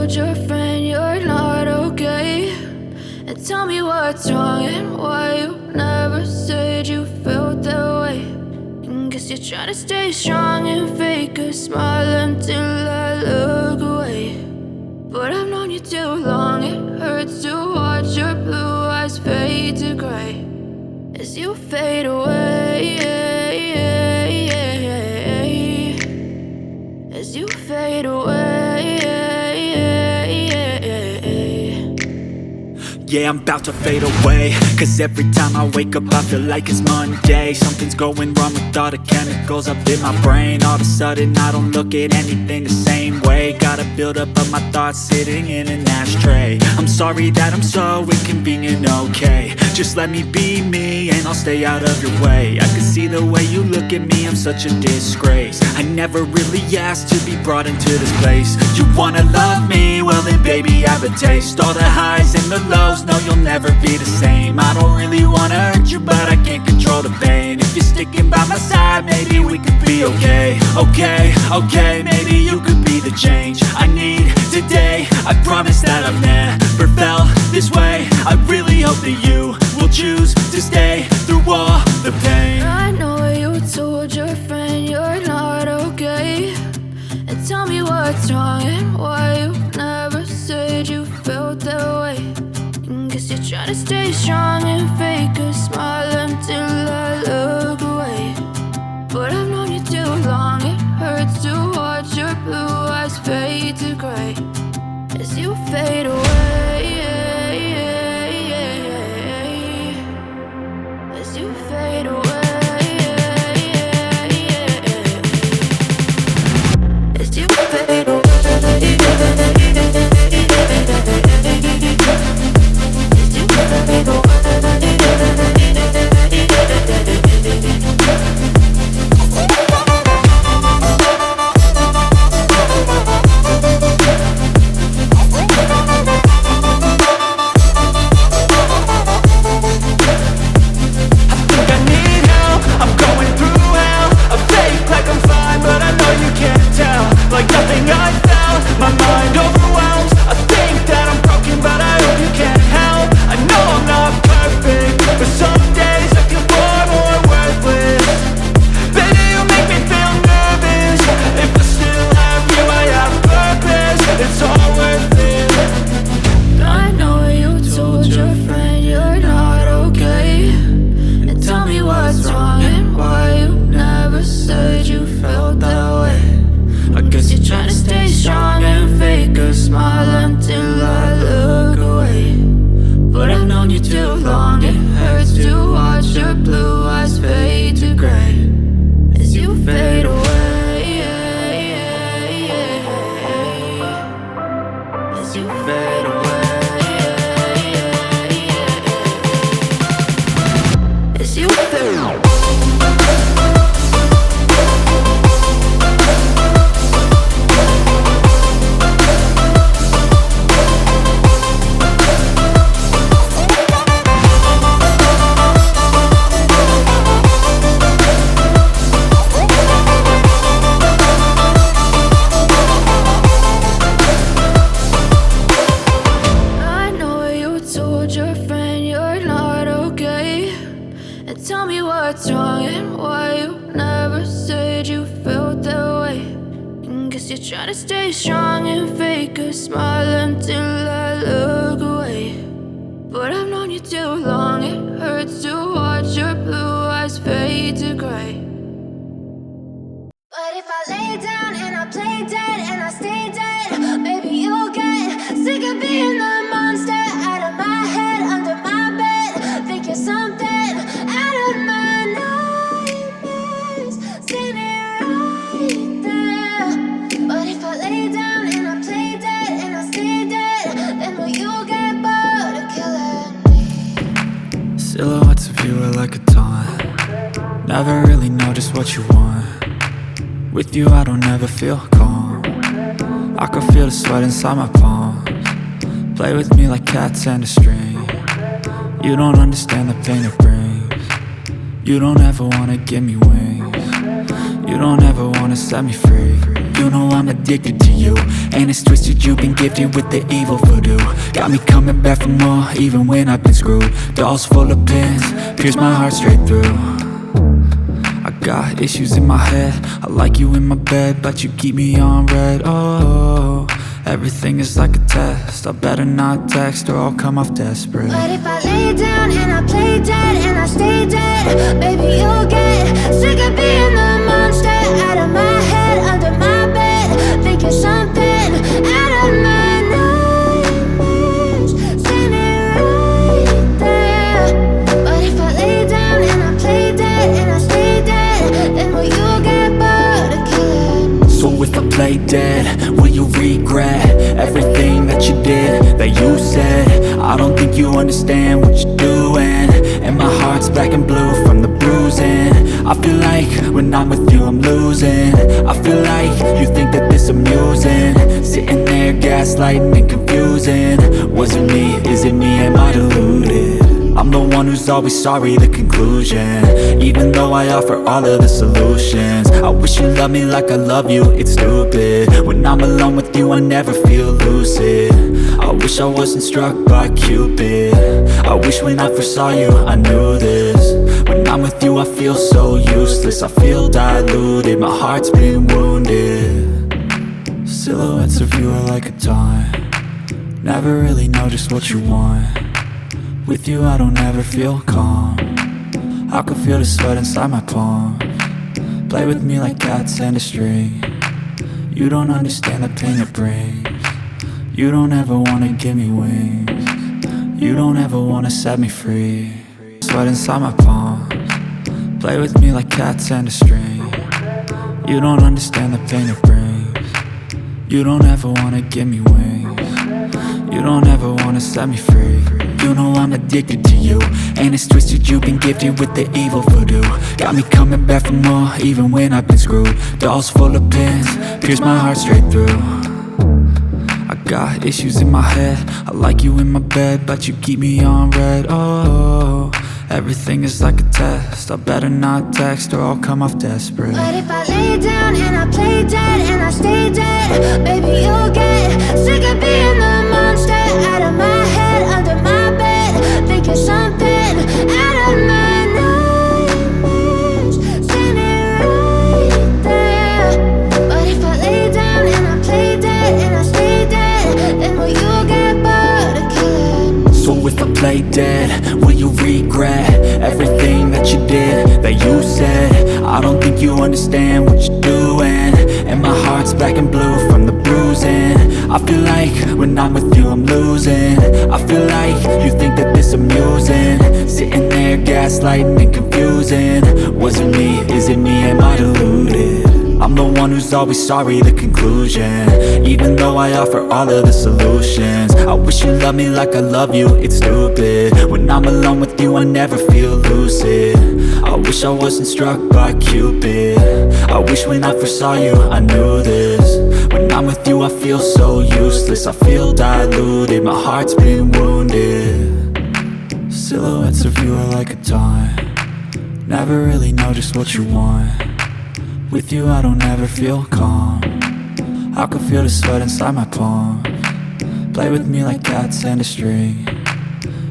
told your friend you're not okay? And tell me what's wrong and why you never said you felt that way. And guess you're trying to stay strong and fake a smile until I look away. But I've known you too long, it hurts to watch your blue eyes fade to gray as you fade away, as you fade away. Yeah, I'm about to fade away, cause every time I wake up I feel like it's Monday. Something's going wrong with all the chemicals up in my brain. All of a sudden I don't look at anything the same way. Got a buildup of my thoughts sitting in an ashtray. I'm sorry that I'm so inconvenient, okay? Just let me be me and I'll stay out of your way. I can see the way you look at me, I'm such a disgrace. I never really asked to be brought into this place. You wanna love me? Well then baby have a taste. All the highs and the lows, no you'll never be the same. I don't really wanna hurt you but I can't control the pain. If you're sticking by my side maybe we could be okay. Okay, maybe you could be the change I need today. I promise that I've never felt this way. I really hope that you will choose to stay through all the pain. I know you told your friend you're not okay. And tell me what's wrong and why you never said you felt that way. And guess you're trying to stay strong and fake a smile until I look away. But I've known you too long, it hurts to watch your blue eyes fade to gray as you fade away, as you fade away, as you fade away. Silhouettes of you are like a taunt. Never really know just what you want. With you I don't ever feel calm. I can feel the sweat inside my palms. Play with me like cats and a string. You don't understand the pain it brings. You don't ever wanna give me wings. You don't ever wanna set me free. You know I'm addicted to you, and it's twisted, you've been gifted with the evil voodoo. Got me coming back for more, even when I've been screwed. Dolls full of pins, pierce my heart straight through. I got issues in my head, I like you in my bed, but you keep me on red. Oh, everything is like a test, I better not text or I'll come off desperate. But if I lay down and I play dead and I stay dead, baby, you'll get sick of being the monster out of my head, under my bed, thinking something out of my nightmares, standing right there. But if I lay down and I play dead and I stay dead, then will you get bored of killing? So if I play dead, will you regret everything that you did, that you said? I don't think you understand what you're doing, and my heart's black and blue from the bruising. I feel like when I'm with you I'm losing. I feel like you think that this amusing, sitting there gaslighting and confusing. Was it me? Is it me? Am I deluded? I'm the one who's always sorry, the conclusion, even though I offer all of the solutions. I wish you loved me like I love you, it's stupid. When I'm alone with you I never feel lucid. I wish I wasn't struck by Cupid. I wish when I first saw you I knew this. When I'm with you I feel so useless, I feel diluted, my heart's been wounded. Silhouettes of you are like a taunt, never really know just what you want. With you I don't ever feel calm, I can feel the sweat inside my palm. Play with me like cats and a string, you don't understand the pain it brings. You don't ever wanna give me wings, you don't ever wanna set me free. Sweat inside my palm, play with me like cats and a string. You don't understand the pain it brings, you don't ever wanna give me wings, you don't ever wanna set me free. You know I'm addicted to you, and it's twisted, you've been gifted with the evil voodoo. Got me coming back for more, even when I've been screwed. Dolls full of pins, pierce my heart straight through. I got issues in my head, I like you in my bed, but you keep me on red. Oh, everything is like a test, I better not text or I'll come off desperate. But if I lay down and I play dead and I stay dead, baby, you'll get sick of being the monster out of my head, under my bed, thinking something out of my nightmares, standing right there. But if I lay down and I play dead and I stay dead, then will you get bored of killing? So if I play dead, will you regret everything that you did, that you said? I don't think you understand what you're doing, and my heart's black and blue from the bruising. I feel like when I'm with you I'm losing. I feel like you think that this amusing, sitting there gaslighting and confusing. Was it me? Is it me? Am I deluded? I'm the one who's always sorry, the conclusion, even though I offer all of the solutions. I wish you loved me like I love you, it's stupid. When I'm alone with you I never feel lucid. I wish I wasn't struck by Cupid. I wish when I first saw you I knew this. When I'm with you I feel so useless, I feel diluted, my heart's been wounded. Silhouettes of you are like a taunt, never really know just what you want. With you I don't ever feel calm, I can feel the sweat inside my palm. Play with me like cats and a string,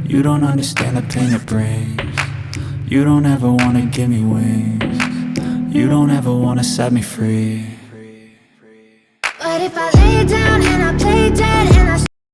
you don't understand the pain it brings. You don't ever wanna give me wings, you don't ever wanna set me free. But if I lay down